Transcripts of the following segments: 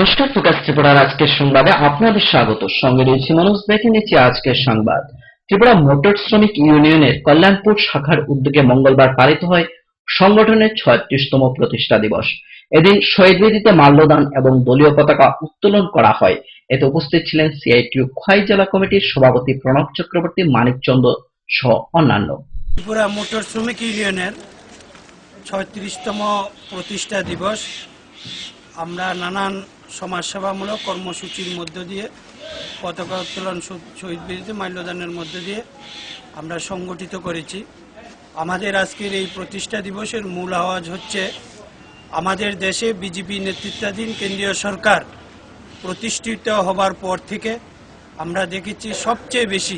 নমস্কার, ফোকাস ত্রিপুরার আজকের সংবাদে আপনাদের স্বাগত। সঙ্গে রয়েছে মানুষ। দেখে নিচ্ছি আজকের সংবাদ। ত্রিপুরা মোটর শ্রমিক ইউনিয়নের কল্যাণপুর শাখার উদ্যোগে মঙ্গলবার পালিত হয় সংগঠনের 36তম প্রতিষ্ঠা দিবস। এদিন শহীদ বেদিতে মাল্যদান এবং দলীয় পতাকা উত্তোলন করা হয়। এতে উপস্থিত ছিলেন সিআইটিইউ খোয়াই জেলা কমিটির সভাপতি প্রণব চক্রবর্তী, মানিক চন্দ্র সহ অন্যান্য। ত্রিপুরা মোটর শ্রমিক ইউনিয়নের 36তম প্রতিষ্ঠা দিবস আমরা নানান সমাজসেবামূলক কর্মসূচির মধ্য দিয়ে, পতাকা উত্তোলন, শহীদ বেদিতে মাল্যদানের মধ্য দিয়ে আমরা সংগঠিত করেছি। আমাদের আজকের এই প্রতিষ্ঠা দিবসের মূল আওয়াজ হচ্ছে, আমাদের দেশে বিজেপি নেতৃত্বাধীন কেন্দ্রীয় সরকার প্রতিষ্ঠিত হবার পর থেকে আমরা দেখেছি সবচেয়ে বেশি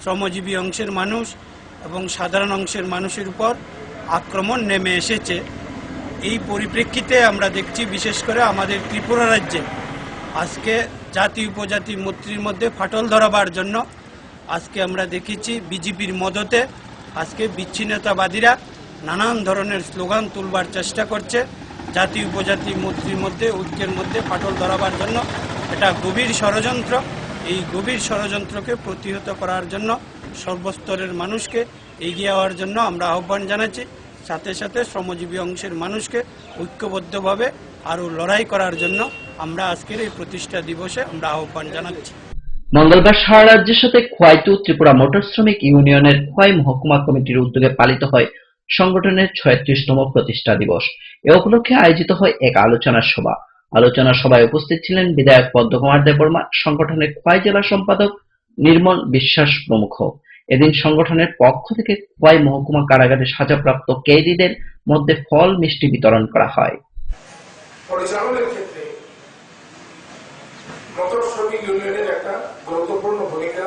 শ্রমজীবী অংশের মানুষ এবং সাধারণ অংশের মানুষের উপর আক্রমণ নেমে এসেছে। এই পরিপ্রেক্ষিতে আমরা দেখছি বিশেষ করে আমাদের ত্রিপুরা রাজ্যে আজকে জাতি উপজাতি মৈত্রীর মধ্যে ফাটল ধরাবার জন্য আজকে আমরা দেখেছি বিজেপির মদতে আজকে বিচ্ছিন্নতাবাদীরা নানান ধরনের স্লোগান তুলবার চেষ্টা করছে। জাতি উপজাতি মৈত্রীর মধ্যে, ঐক্যের মধ্যে ফাটল ধরাবার জন্য এটা গভীর ষড়যন্ত্র। এই গভীর ষড়যন্ত্রকে প্রতিহত করার জন্য সর্বস্তরের মানুষকে এগিয়ে যাওয়ার জন্য আমরা আহ্বান জানাচ্ছি। সাথে সাথে শ্রমজীবী অংশের মানুষকে ঐক্যবদ্ধভাবে আরও লড়াই করার জন্য আমরা আজকের এই প্রতিষ্ঠা দিবসে আমরা আহ্বান জানাচ্ছি। মঙ্গলবার সারা রাজ্যের সাথে খোয়াই টু ত্রিপুরা মোটর শ্রমিক ইউনিয়নের খোয়াই মহকুমা কমিটির উদ্যোগে পালিত হয় সংগঠনের 36তম প্রতিষ্ঠা দিবস। এ উপলক্ষে আয়োজিত হয় এক আলোচনা সভা। আলোচনা সভায় উপস্থিত ছিলেন বিধায়ক পদ্মকুমার দেববর্মা, সংগঠনের খোয়াই জেলা সম্পাদক নির্মল বিশ্বাস প্রমুখ। এদিন সংগঠনের পক্ষ থেকে খোয়াই মহকুমা কারাগারে সাজাপ্রাপ্ত কয়েদিদের মধ্যে ফল মিষ্টি বিতরণ করা হয়। পরিচালনের ক্ষেত্রে মোটর শ্রমিক ইউনিয়নের একটা গুরুত্বপূর্ণ ভূমিকা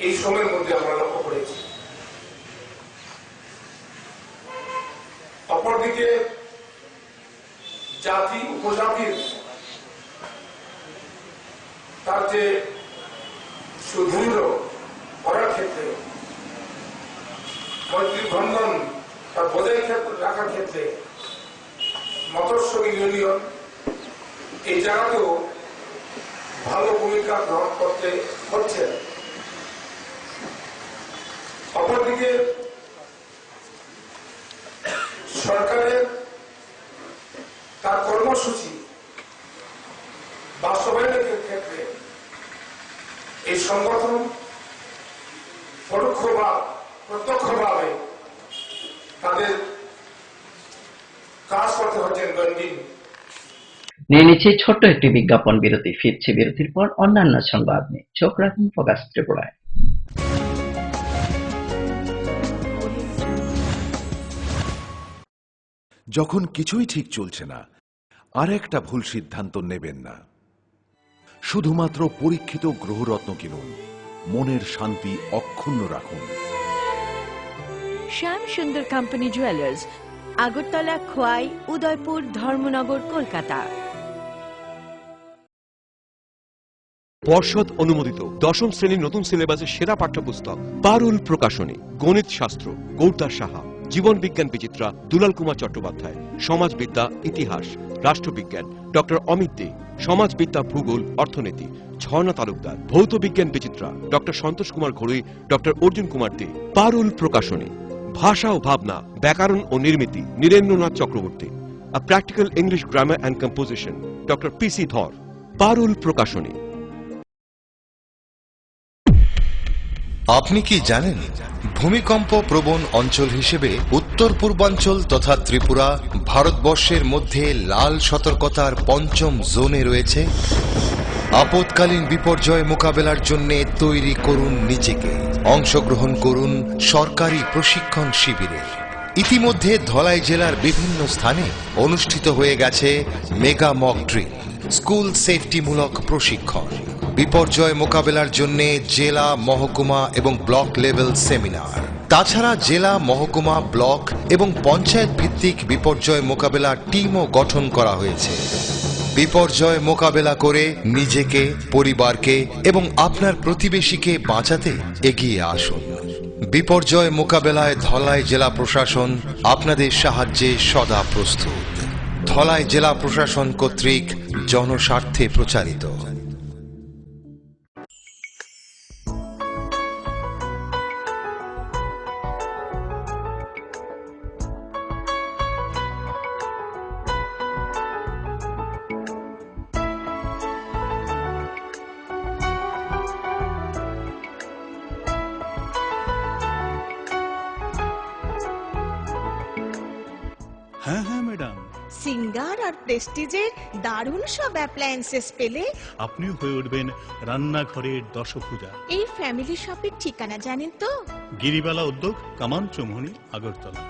এই সময়ের মধ্যে আমরা লক্ষ্য করেছি। অপরদিকে জাতি উপজাতির তার যে সুদৃঢ় করার ক্ষেত্রে, মৈত্রী বন্ধন তার বজায় রাখার ক্ষেত্রে মোটর শ্রমিক ইউনিয়ন এই জায়গাতেও ভালো ভূমিকা গ্রহণ করতে হচ্ছে। অপরদিকে সরকারের তার কর্মসূচি বাস্তবায়নের ক্ষেত্রে এই সংগঠন পরোক্ষ বা প্রত্যক্ষভাবে তাদের কাজ করতে হচ্ছে। নিয়ে নিচ্ছে ছোট্ট একটি বিজ্ঞাপন বিরতি। ফিরছে বিরতির পর অন্যান্য সংবাদ নিয়ে। চোখ রাখুন ফোকাস ত্রিপুরায়। যখন কিছুই ঠিক চলছে না, আর একটা ভুল সিদ্ধান্ত নেবেন না। শুধুমাত্র পরীক্ষিত গ্রহরত্ন কিনুন, মনের শান্তি অক্ষুণ্ণ রাখুন। শ্যাম সুন্দর কোম্পানি জুয়েলার্স, আগরতলা, খোয়াই, উদয়পুর, ধর্মনগর, কলকাতা। পর্ষদ অনুমোদিত 10ম শ্রেণীর নতুন সিলেবাসের সেরা পাঠ্যপুস্তক পারুল প্রকাশনী। গণিত শাস্ত্র গৌরদাস সাহা, জীবন বিজ্ঞান বিচিত্রা দুলাল কুমার চট্টোপাধ্যায়, সমাজবিদ্যা ইতিহাস রাষ্ট্রবিজ্ঞান ডক্টর অমিত দে, সমাজবিদ্যা ভূগোল অর্থনীতি ঝর্ণা তালুকদার, ভৌত বিজ্ঞান বিচিত্রা ডক্টর সন্তোষ কুমার ঘড়ুই, ডক্টর অর্জুন কুমার দে। পারুল প্রকাশনী। ভাষা ও ভাবনা, ব্যাকরণ ও Nirmiti Nirendranath Chakraborty. A practical English grammar and composition doctor P C Dhar. Parul প্রকাশনী। আপনি কি জানেন, ভূমিকম্প প্রবণ অঞ্চল হিসেবে উত্তর পূর্বাঞ্চল তথা ত্রিপুরা ভারতবর্ষের মধ্যে লাল সতর্কতার ৫ম জোনে রয়েছে। আপৎকালীন বিপর্যয় মোকাবেলার জন্য তৈরি করুন নিজেকে। অংশগ্রহণ করুন সরকারি প্রশিক্ষণ শিবিরে। ইতিমধ্যে ধলাই জেলার বিভিন্ন স্থানে অনুষ্ঠিত হয়ে গেছে মেগা মক ড্রিল, স্কুল সেফটিমূলক প্রশিক্ষণ, বিপর্যয় মোকাবেলার জন্য জেলা, মহকুমা এবং ব্লক লেভেল সেমিনার। তাছাড়া জেলা, মহকুমা, ব্লক এবং পঞ্চায়েত ভিত্তিক বিপর্যয় মোকাবেলার টিমও গঠন করা হয়েছে। বিপর্যয় মোকাবেলা করে নিজেকে, পরিবারকে এবং আপনার প্রতিবেশীকে বাঁচাতে এগিয়ে আসুন। বিপর্যয় মোকাবেলায় ধলাই জেলা প্রশাসন আপনাদের সাহায্যে সদা প্রস্তুত। ধলাই জেলা প্রশাসন কর্তৃক জনস্বার্থে প্রচারিত। হ্যাঁ হ্যাঁ ম্যাডাম, সিঙ্গার আর প্রেস্টিজের দারুণ সব অ্যাপ্লায়েন্সেস পেলে আপনিও হয়ে উঠবেন রান্নাঘরের দশভুজা। এই ফ্যামিলি শপের ঠিকানা জানেন তো? গিরিবালা উদ্যোগ, কামান চৌমুহনী, আগরতলা।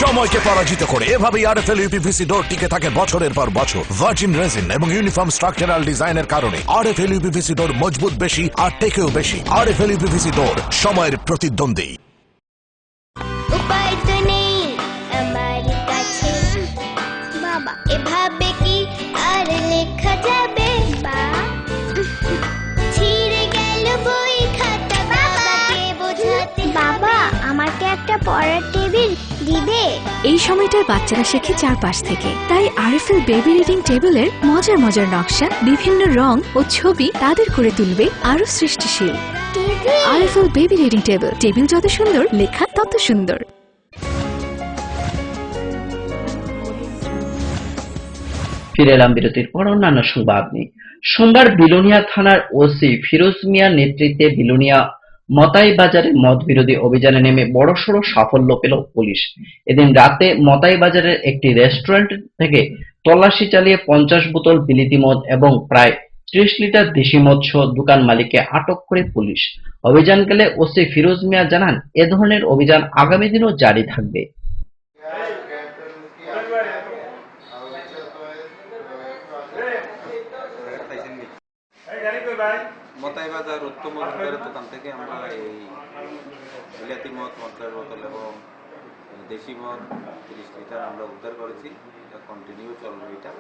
সময়কে পরাজিত করে এভাবেই আরএফএল ইউপিভিসি ডোর টিকে থাকে বছরের পর বছর। ভার্জিন রেজিন এবং ইউনিফর্ম স্ট্রাকচারাল ডিজাইনের কারণে আরএফএল ইউপিভিসি ডোর মজবুত বেশি আর টেকেও বেশি। আরএফএল ইউপিভিসি ডোর, সময়ের প্রতিদ্বন্দ্বী। উপায় তো নেই আমার কাছে বাবা, এভাবে কি আর লেখা যাবে? ছিঁড়ে গেল বই খাতা, বাবাকে বোঝাতে। বাবা, আমাকে একটা পড়ার টেবিল দিবে? এই সময়টার বাচ্চারা শেখে চারপাশ থেকে, তাই আরএফএল বেবি রিডিং টেবিলের মজার মজার নকশা, বিভিন্ন রং ও ছবি তাদের করে তুলবে আরো সৃষ্টিশীল। RFL baby reading table, table যত সুন্দর, লেখা তত সুন্দর। ফিরে এলাম বিরতির পর অন্যান্য সংবাদ নিয়ে। সোমবার বিলোনিয়া থানার ওসি ফিরোজ মিয়ার নেতৃত্বে বিলোনিয়া মতাই বাজারে মদ বিরোধী অভিযানে নেমে বড়সড় সাফল্য পেল পুলিশ। এদিন রাতে মতাই বাজারের একটি রেস্টুরেন্ট থেকে তল্লাশি চালিয়ে 50 বোতল বিলিতি মদ এবং প্রায় 30 লিটার দেশি মদ সহ দোকান মালিককে আটক করে পুলিশ। অভিযানকালে ওসি ফিরোজ মিয়া জানান, এ ধরনের অভিযান আগামী দিনও জারি থাকবে। মতাই বাজার উত্তম মজুমদারের দোকান থেকে আমরা এই বিলাতি মদ 50 বোতল এবং দেশি মদ 30 লিটার আমরা উদ্ধার করেছি। এটা কন্টিনিউ চলবে। এটা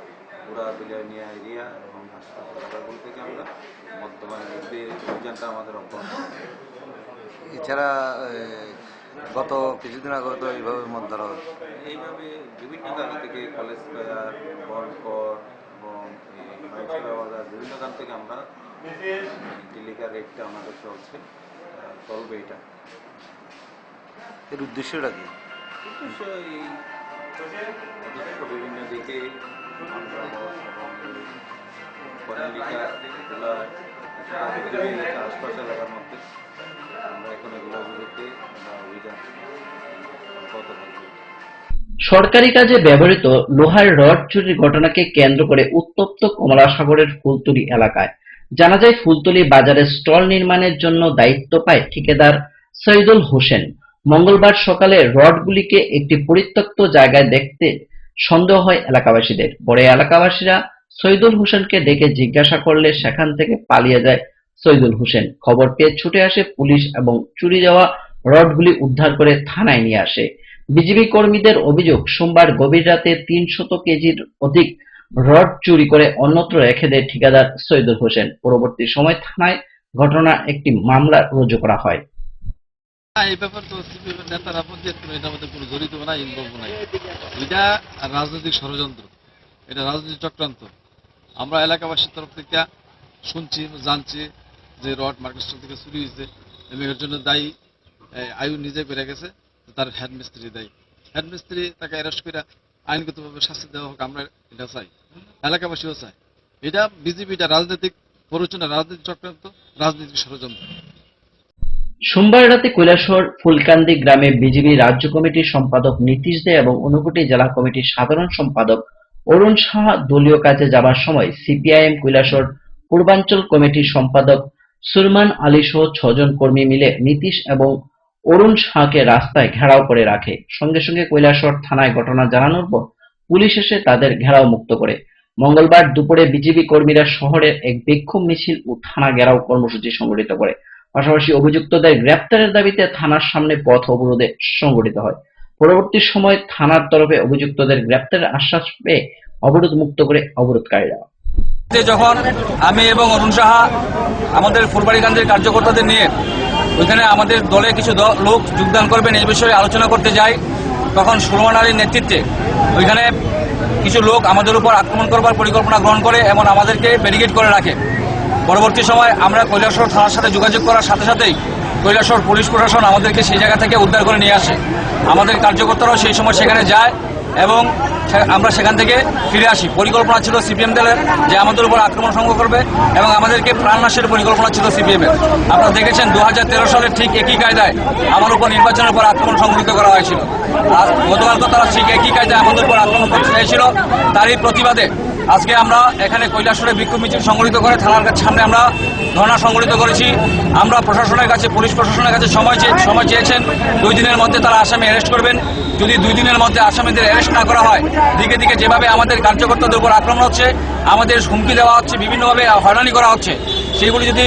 পুরা বিলোনিয়া এরিয়া এবং হাসপাতাল থেকে আমরা বর্তমানে অভিযানটা আমাদের অব্যাহত। এছাড়া গত কিছুদিন আগে তো এইভাবে মদ ধরা হয়, এইভাবে বিভিন্ন জায়গা থেকে কলেজ ফায়ার, বনকর এবং বাজার বিভিন্ন গান থেকে আমরা ডিলিকার রেটটা আমাদের চলবে। এটা এর উদ্দেশ্যটা কি? উদ্দেশ্য এই বিভিন্ন দিকে আমরা আশপাশ এলাকার মধ্যে আমরা এখন এগুলোর বিরুদ্ধে অভিযান অব্যাহত থাকবে। সরকারি কাজে ব্যবহৃত লোহার রড চুরির ঘটনাকে কেন্দ্র করে উত্তপ্ত কমলাসাগরের ফুলতলি এলাকায় জানা যায়, ফুলতলি বাজারে স্টল নির্মাণের জন্য দায়িত্ব পায় ঠিকাদার সৈয়দুল হোসেন। মঙ্গলবার সকালে রডগুলিকে একটি পরিত্যক্ত জায়গায় দেখতে সন্দেহ হয় এলাকাবাসীদের। পরে এলাকাবাসীরা সৈয়দুল হোসেনকে ডেকে জিজ্ঞাসা করলে সেখান থেকে পালিয়ে যায় সৈয়দুল হোসেন। খবর পেয়ে ছুটে আসে পুলিশ এবং চুরি যাওয়া রডগুলি উদ্ধার করে থানায় নিয়ে আসে। বিজিবি কর্মীদের অভিযোগ, সোমবার গভীর রাতে 300 কেজির অধিক রড চুরি করে অন্যত্র রেখে দেয় ঠিকাদার সৈয়দুল হোসেন। পরবর্তী সময় থানায় ঘটনা একটি মামলা রুজু করা হয়। এই ব্যাপার তো নেতারা এটার মধ্যে কোনো জড়িত নাই, ইনভলভ নাই। এটা রাজনৈতিক ষড়যন্ত্র। এটা রাজনীতি চক্রান্ত। আমরা এলাকাবাসীর তরফ থেকে শুনছি, জানছি যে রড মার্কেট থেকে চুরি হয়েছে এবং এর জন্য দায়ী আয়ু নিজে বেড়ে গেছে, তার হেডমিস্ত্রি দায়ী। হেডমিস্ত্রি তাকে অ্যারেস্ট করে আইনগতভাবে শাস্তি দেওয়া হোক, আমরা এটা চাই, এলাকাবাসীও চাই। এটা বিজেপিটা রাজনৈতিক প্ররোচনা, রাজনৈতিক চক্রান্ত, রাজনৈতিক ষড়যন্ত্র। সোমবার রাতে কৈলাসহর ফুলকান্দি গ্রামে বিজেপি রাজ্য কমিটির সম্পাদক নীতিশ দে এবং ঊনকোটি জেলা কমিটির সাধারণ সম্পাদক অরুণ সাহা দলীয় কাজে যাবার সময় সিপিআইএম কৈলাসহর পূর্বাঞ্চল কমিটির সম্পাদক সুরমান আলী সহ 6 জন কর্মী মিলে নীতিশ এবং অরুণ সাহাকে রাস্তায় ঘেরাও করে রাখে। সঙ্গে সঙ্গে কৈলাসহর থানায় ঘটনা জানানোর পর পুলিশ এসে তাদের ঘেরাও মুক্ত করে। মঙ্গলবার দুপুরে বিজেপি কর্মীরা শহরের এক বিক্ষোভ মিছিল ও থানা ঘেরাও কর্মসূচি সংগঠিত করে। পাশাপাশি অভিযুক্তদের গ্রেপ্তারের দাবিতে থানার সামনে পথ অবরোধে সংগঠিত হয়। পরবর্তী সময় থানার তরফে অভিযুক্তদের গ্রেপ্তারের আশ্বাস পেয়ে অবরোধ মুক্ত করে অবরোধকারীরা। যখন আমি এবং অরুণ সাহা আমাদের ফুলবাড়িগঞ্জের কার্যকর্তাদের নিয়ে ওইখানে আমাদের দলে কিছু লোক যোগদান করবেন এই বিষয়ে আলোচনা করতে যাই, তখন সুরমান আলীর নেতৃত্বে ওইখানে কিছু লোক আমাদের উপর আক্রমণ করবার পরিকল্পনা গ্রহণ করে এবং আমাদেরকে ব্যারিকেড করে রাখে। পরবর্তী সময় আমরা কৈলাসহর থানার সাথে যোগাযোগ করার সাথে সাথেই কৈলাসহর পুলিশ প্রশাসন আমাদেরকে সেই জায়গা থেকে উদ্ধার করে নিয়ে আসে। আমাদের কার্যকর্তারাও সেই সময় সেখানে যায় এবং আমরা সেখান থেকে ফিরে আসি। পরিকল্পনা ছিল সিপিএম দলের যে আমাদের উপর আক্রমণ সংগ্রহ করবে এবং আমাদেরকে প্রাণনাশের পরিকল্পনা ছিল সিপিএমের। আপনারা দেখেছেন 2013 সালে ঠিক একই কায়দায় আমার উপর নির্বাচনের উপর আক্রমণ সংঘটিত করা হয়েছিল। আর গতকালকে তারা ঠিক একই কায়দায় আমাদের উপর আক্রমণ করতে চাইছিল। তারই প্রতিবাদে আজকে আমরা এখানে কৈলাসহরে বিক্ষোভ মিছিল সংগঠিত করে থানার সামনে আমরা ধর্ণা সংগঠিত করেছি। আমরা প্রশাসনের কাছে, পুলিশ প্রশাসনের কাছে সময় চেয়েছেন 2 দিনের মধ্যে তারা আসামি অ্যারেস্ট করবেন। যদি 2 দিনের মধ্যে আসামিদের অ্যারেস্ট না করা হয়, দিকে দিকে যেভাবে আমাদের কার্যকর্তাদের উপর আক্রমণ হচ্ছে, আমাদের হুমকি দেওয়া হচ্ছে, বিভিন্নভাবে হয়রানি করা হচ্ছে, সেগুলি যদি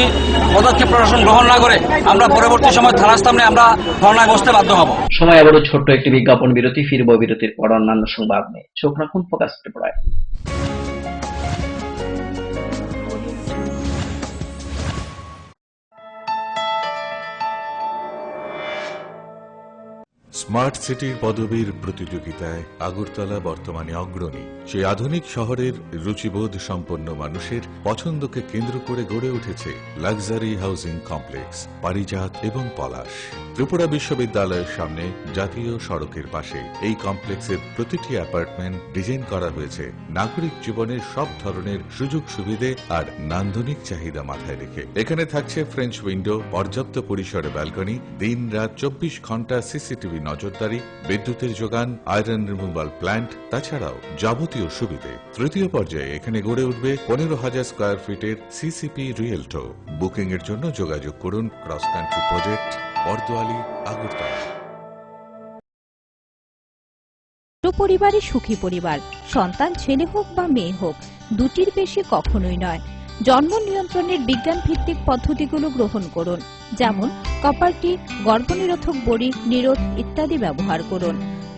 পদক্ষেপ প্রশাসন গ্রহণ না করে আমরা পরবর্তী সময় থানার সামনে আমরা ধর্ণায় বসতে বাধ্য হব। সময় আবারও ছোট্ট একটি বিজ্ঞাপন বিরতি, ফিরব বিরতির পর অন্যান্য সংবাদ নিয়ে। চোখ রাখুন ফোকাস ত্রিপুরায়। স্মার্ট সিটির পদবীর প্রতিযোগিতায় আগরতলা বর্তমানে অগ্রণী। সেই আধুনিক শহরের রুচিবোধ সম্পন্ন মানুষের পছন্দকে কেন্দ্র করে গড়ে উঠেছে লাক্সারি হাউজিং কমপ্লেক্স পারিজাত এবং পলাশ। ত্রিপুরা বিশ্ববিদ্যালয়ের সামনে জাতীয় সড়কের পাশে এই কমপ্লেক্সের প্রতিটি অ্যাপার্টমেন্ট ডিজাইন করা হয়েছে নাগরিক জীবনের সব ধরনের সুযোগ সুবিধে আর নান্দনিক চাহিদা মাথায় রেখে। এখানে থাকছে ফ্রেঞ্চ উইন্ডো, পর্যাপ্ত পরিসরে ব্যালকনি, দিন রাত 24 ঘন্টা সিসিটিভি নজরদারি, বিদ্যুতের যোগান, আয়রন রিমুভাল প্ল্যান্ট, তাছাড়াও যাবতীয় সুবিধে। তৃতীয় পর্যায়ে এখানে গড়ে উঠবে 15,000 স্কয়ার ফিটের সিসিপি রিয়েলটো। বুকিং এর জন্য যোগাযোগ করুন cross country project, Bordowali, Agartala. পরিবারে সুখী পরিবার, সন্তান ছেলে হোক বা মেয়ে হোক, দুটির বেশি কখনোই নয়। জন্ম নিয়ন্ত্রণের বিজ্ঞান ভিত্তিক পদ্ধতিগুলো গ্রহণ করুন, যেমন কপারটি, গর্ভনিরোধক বড়ি, নিরোধ ইত্যাদি ব্যবহার করুন।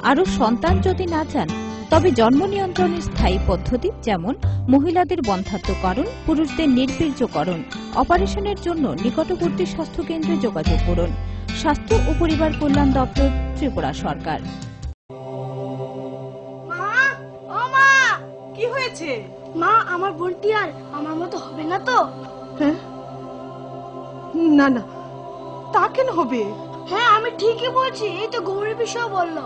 আরও সন্তান যদি না চান তবে জন্ম নিয়ন্ত্রণের স্থায়ী পদ্ধতি যেমন মহিলাদের বন্ধ্যাত্বকরণ, পুরুষদের নির্বীর্যকরণ, অপারেশনের জন্য নিকটবর্তী স্বাস্থ্য কেন্দ্রে যোগাযোগ করুন। স্বাস্থ্য ও পরিবার কল্যাণ দপ্তর, ত্রিপুরা সরকার। কি হয়েছে মা? আমার বোনটি আর আমার মতো হবে না তো? না না, তা কেন হবে? হ্যাঁ আমি ঠিকই বলছি, এই তো গৌরী বিষয় বললো।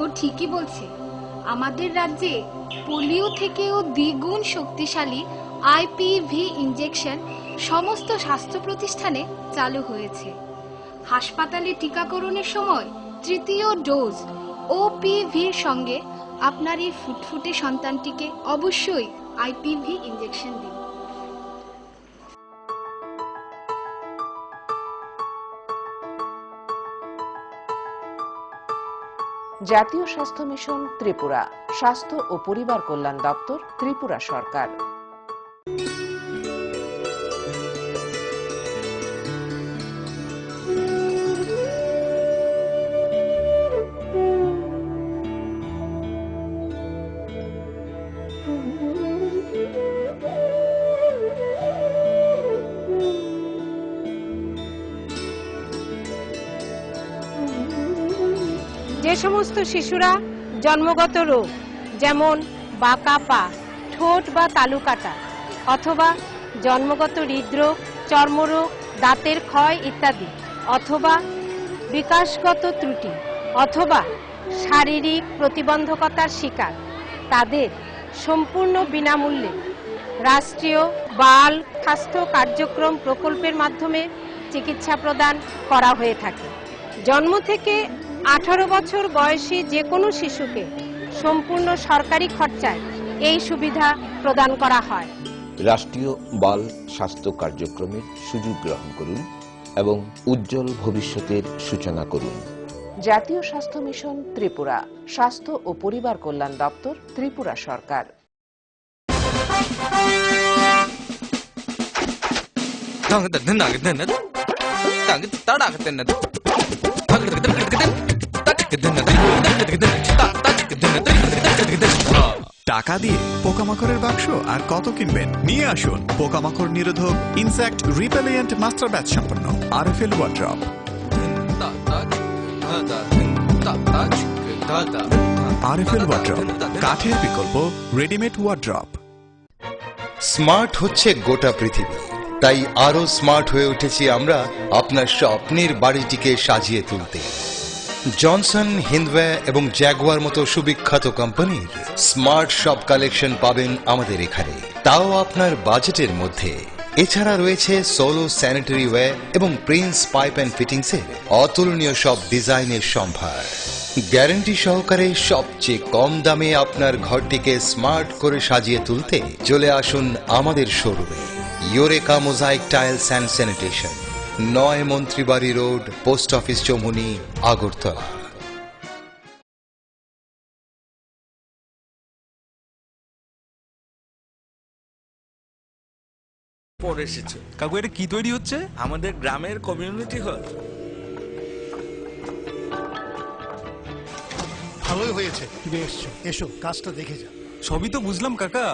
ও ঠিকই বলছে। আমাদের রাজ্যে পোলিও থেকেও দ্বিগুণ শক্তিশালী আইপিভি ইনজেকশন সমস্ত স্বাস্থ্য প্রতিষ্ঠানে চালু হয়েছে। হাসপাতালে টিকাকরণের সময় তৃতীয় ডোজ ওপিভির সঙ্গে আপনার এই ফুটফুটে সন্তানটিকে অবশ্যই আইপিভি ইনজেকশন দিন। জাতীয় স্বাস্থ্য মিশন ত্রিপুরা, স্বাস্থ্য ও পরিবার কল্যাণ দপ্তর, ত্রিপুরা সরকার। যে সমস্ত শিশুরা জন্মগত রোগ যেমন বাঁকা পা, ঠোঁট বা তালু কাটা, অথবা জন্মগত হৃদরোগ, চর্মরোগ, দাঁতের ক্ষয় ইত্যাদি, অথবা বিকাশগত ত্রুটি, অথবা শারীরিক প্রতিবন্ধকতার শিকার, তাদের সম্পূর্ণ বিনামূল্যে রাষ্ট্রীয় বাল স্বাস্থ্য কার্যক্রম প্রকল্পের মাধ্যমে চিকিৎসা প্রদান করা হয়ে থাকে। জন্ম থেকে 18 বছর বয়সী যে কোনো শিশুকে সম্পূর্ণ সরকারি খরচায় এই সুবিধা প্রদান করা হয়। রাষ্ট্রীয় বাল স্বাস্থ্য কার্যক্রমের সুযোগ গ্রহণ করুন এবং উজ্জ্বল ভবিষ্যতের সূচনা করুন। জাতীয় স্বাস্থ্য মিশন ত্রিপুরা, স্বাস্থ্য ও পরিবার কল্যাণ দপ্তর, ত্রিপুরা সরকার। টাকা দিয়ে পোকামাকড়ের বাক্স আর কত কিনবেন? নিয়ে আসুন পোকামাকড় নিরোধক ইনসেক্ট রিপেলিয়েন্ট মাস্টার ব্যাচ সম্পন্ন আরএফএল ওয়ার্ড্রপ। আরএফএল ওয়ার্ড্রপ, কাঠের বিকল্প রেডিমেড ওয়ার্ড্রপ। স্মার্ট হচ্ছে গোটা পৃথিবী, তাই আরো স্মার্ট হয়ে উঠেছি আমরা আপনার স্বপ্নের বাড়িটিকে সাজিয়ে তুলতে। জনসন, হিন্দওয়ে এবং জ্যাগুয়ার মতো সুবিখ্যাত কোম্পানির স্মার্ট সব কালেকশন পাবেন আমাদের এখানে, তাও আপনার বাজেটের মধ্যে। এছাড়া রয়েছে সোলো স্যানিটারি ওয়্যার এবং প্রিন্স পাইপ অ্যান্ড ফিটিংসের অতুলনীয় সব ডিজাইনের সম্ভার। গ্যারান্টি সহকারে সবচেয়ে কম দামে আপনার ঘরটিকে স্মার্ট করে সাজিয়ে তুলতে চলে আসুন আমাদের শোরুমে। Eureka mosaic tiles and sanitation, 9 Mantribari road, post office, Chowmuhani, Agartala. পরে এসেছে কাকু, এটা কি তৈরি হচ্ছে? আমাদের গ্রামের কমিউনিটি হল। ভালোই হয়েছে তুমি এসছো, এসো কাজটা দেখে যা। সবই তো বুঝলাম কাকা,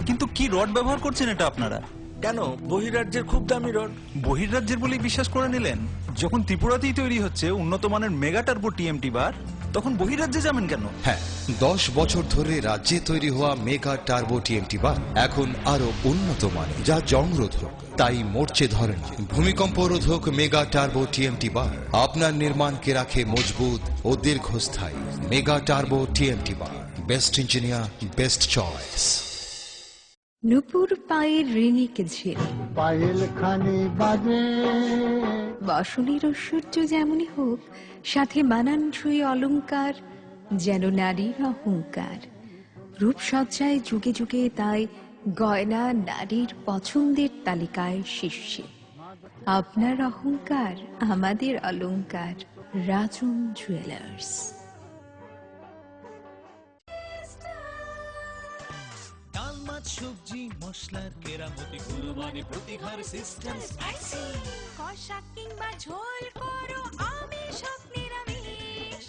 কিন্তু কি রড ব্যবহার করছেন এটা আপনারা? কেন, বহিরাজ্যের খুব দামি রড। বহিরাজ্যের বলেই বিশ্বাস করে নিলেন? যখন ত্রিপুরাতেই তৈরি হচ্ছে উন্নত মানের মেগা টার্বো টিএমটি বার, তখন বহিরাজ্যে যাবেন কেন? হ্যাঁ, 10 বছর ধরে রাজ্যে তৈরি হওয়া মেগা টার্বো টিএমটি বার এখন আরো উন্নত মানের, যা জং রোধক, তাই মরচে ধরে না। ভূমিকম্প রোধক মেগা টার্বো টিএমটি বার আপনার নির্মাণকে রাখে মজবুত ও দীর্ঘস্থায়ী। Mega turbo TMT bar, best engineer, best choice. নুপুর পায়ের রিনিকে ঝিল, পায়েল খানি বাজে, বসনের ঐশ্বর্য যেমনই হোক, সাথে মানানসই অলংকার, যেন নারীর অহংকার। রূপসজ্জায় যুগে যুগে তাই গয়না নারীর পছন্দের তালিকায় শীর্ষে। আপনার অহংকার আমাদের অলংকার, রাজন জুয়েলার্স। সবজি মশলার কেরামতি গুণমানে প্রতি ঘর সিস্টেম স্পাইসি। কষা কিংবা ঝোল করো আমিষ হোক নিরামিষ,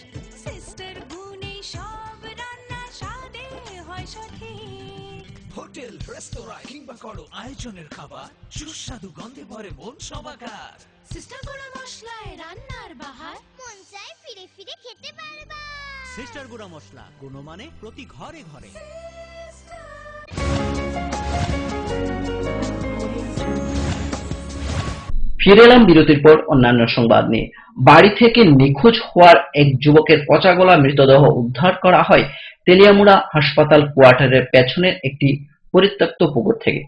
সিস্টার গুণে সব রান্না স্বাদে হয় সঠিক। হোটেল, রেস্তোরাঁ কিংবা করো আয়োজনের খাবার, সুস্বাদু গন্ধে ভরে মন সবাকার। সিস্টার গুঁড়া মশলায় রান্নার বাহার, মন চাই ফিরে ফিরে খেতে পারবা। সিস্টার গুঁড়া মশলা, গুণমানে প্রতি ঘরে ঘরে। ফিরে এলাম বিরতির পর অন্যান্য সংবাদ নিয়ে। বাড়ি থেকে নিখোঁজ হওয়ার এক যুবকের পচাগলা মৃতদেহ উদ্ধার করা হয় তেলিয়ামুড়া হাসপাতাল কোয়ার্টারের পেছনের একটি পরিত্যক্ত পুকুর থেকে।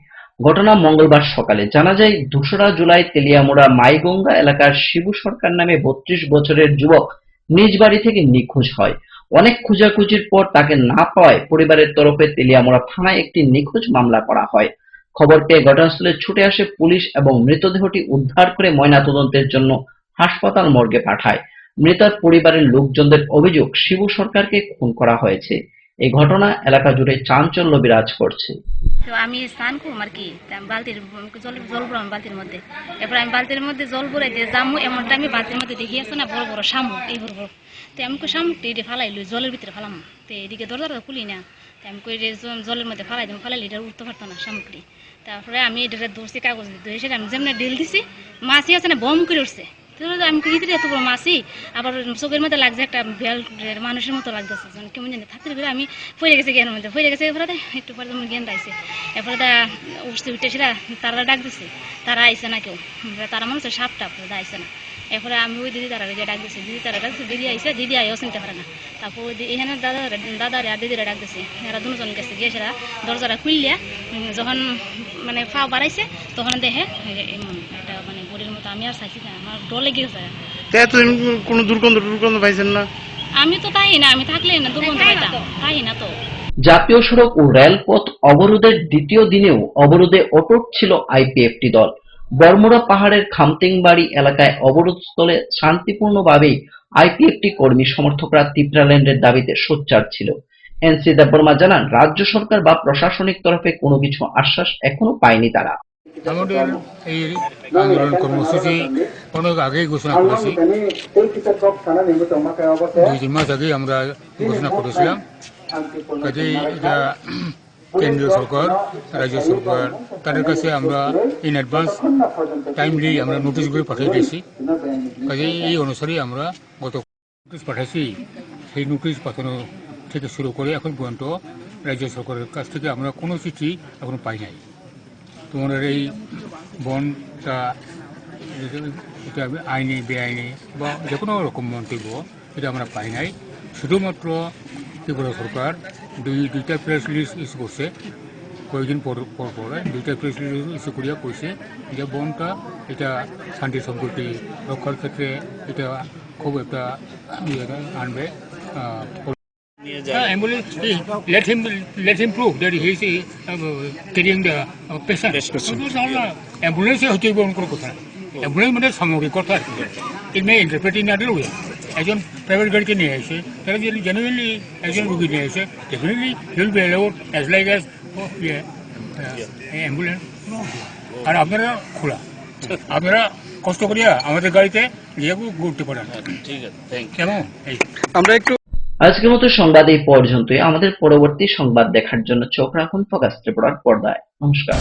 ঘটনা মঙ্গলবার সকালে। জানা যায়, 2রা জুলাই তেলিয়ামুড়া মাইগঙ্গা এলাকার শিবু সরকার নামে 32 বছরের যুবক নিজ বাড়ি থেকে নিখোঁজ হয়। অনেক খোঁজাখুঁজির পর তাকে না পাওয়ায় পরিবারের তরফে তেলিয়ামুড়া থানায় একটি নিখোঁজ মামলা করা হয়। খবর পেয়ে ঘটনাস্থলে ছুটে আসে পুলিশ এবং মৃতদেহটি উদ্ধার করে ময়নাতদন্তের জন্য হাসপাতাল মর্গে পাঠায়। মৃতার পরিবারের লোকজনদের অভিযোগ, শিবু সরকারকে খুন করা হয়েছে। এই ঘটনা এলাকা জুড়ে চাঞ্চল্য বিরাজ করছে। তো আমি স্নান করবো আর কি, বালতির জল ভরবো বালতির মধ্যে। এরপর আমি বালতির মধ্যে জল ভরে যে জামু, এমন টাইমে বালতির মধ্যে দেখি আছে না বড় বড় শামুক, এই বড় বড়। তো আমি শামুকটা এটি ফালাইলো জলের ভিতরে ফালাম, তো এদিকে দরজা খুলি না, আমি কই জলের মধ্যে ফালাই দেবো, ফালাইলে এটা উঠতে পারতো না শামুকটি। তারপরে আমি এটা ধরছি কাগজ দিয়ে, আমি যেমন ঢিল দিছি, মাছই আছে না বম করে উঠছে, তো আমি ভিতরে এত বড় মাছই আবার চোখের মধ্যে লাগছে একটা বেল্টের মানুষের মতো লাগতেছে কেমন জানি থাকতে করে আমি পড়ে গেছে জ্ঞানের মধ্যে পড়ে গেছে। এরপরে একটু পরে আমার জ্ঞান রাইছে। এরপরে উঠতে উঠতে সেটা তারা ডাক দিচ্ছে, তারা আইসে না কেউ, তারা মনে হচ্ছে সাপ টাপ আইসে না। এরপরে আমি ওই দিদি তারা ডাক দিচ্ছি, দিদি তারা ডাকছে, দিদি আইসে, দিদি আইও চিনতে পারে না। তারপর ওই এখানে দাদারে আর দিদিরা ডাক দিচ্ছে, এরা দুজন গেছে গিয়ে সেরা দরজাটা খুললিয়া যখন মানে পা বাড়াইছে তখন দেখে একটা মানে বড়ির মতো। আমি আর চাইছি না, আমার ডর লেগে গেছে। কোনো দুর্গন্ধ পাইছেন না? আমি তো তাই না, আমি থাকলে না দুর্গন্ধ পাইতাম, তাই না তো। জাতীয় সড়ক ও রেলপথ অবরোধের দ্বিতীয় দিনেও অবরোধে অটুট ছিল আইপিএফটি দল। বর্মরা পাহাড়ের খামতিংবাড়ি এলাকায় অবরোধস্থলে শান্তিপূর্ণভাবেই আইপিএফটি কর্মী সমর্থকরা তিপ্রাল্যান্ডের দাবিতে সোচ্চার ছিল। এনসি দেববর্মা জানান, রাজ্য সরকার বা প্রশাসনিক তরফে কোনো কিছু আশ্বাস এখনো পায়নি তারা। আমাদের এই আন্দোলন কর্মসূচি অনেক আগেই ঘোষণা করেছি, 2-3 মাস আগেই আমরা ঘোষণা করেছিলাম। কাজেই এটা কেন্দ্রীয় সরকার, রাজ্য সরকার তাদের কাছে আমরা ইন অ্যাডভান্স টাইমলি আমরা নোটিশগুলো পাঠিয়ে দিয়েছি। কাজেই এই অনুসারেই আমরা গত নোটিশ পাঠাইছি। সেই নোটিশ পাঠানো থেকে শুরু করে এখন পর্যন্ত রাজ্য সরকারের কাছ থেকে আমরা কোনো চিঠি এখনো পাই নাই। তোমাদের এই বনটা এটা আইনি বেআইনি বা যে কোনো রকম মন্তব্য এটা আমরা পাই নাই। শুধুমাত্র ত্রিপুরা সরকার দুইটা প্রেস রিলিজ ইস্যু করছে, কয়েকদিন পর পরে 2টা প্রেস রিলিজ ইস্যু করিয়া কইছে যে বনটা এটা শান্তি সম্প্রীতি রক্ষার ক্ষেত্রে এটা খুব একটা আনবে। Let him prove that he is carrying the patient. Ambulance হচ্ছে কোনো কথা না, অ্যাম্বুলেন্স মানে সামগ্রিক কথা আর কি। ইট মে ইন্টারপ্রেট ইন আদার ওয়ে। একজন প্রাইভেট গাড়িকে নিয়ে আসে, তারা যদি জেনুইনলি একজন রুগী নিয়ে আসে, definitely will be allowed as like as ambulance. আর আপনারা খোলা, আপনারা কষ্ট করিয়া আমাদের গাড়িতে গিয়ে ঘুরতে পারেন। ঠিক আছে, কেমন? আমরা একটু আজকের মতো সংবাদ এই পর্যন্তই। আমাদের পরবর্তী সংবাদ দেখার জন্য চোখ রাখুন ফোকাস ত্রিপুরার পর্দায়। নমস্কার।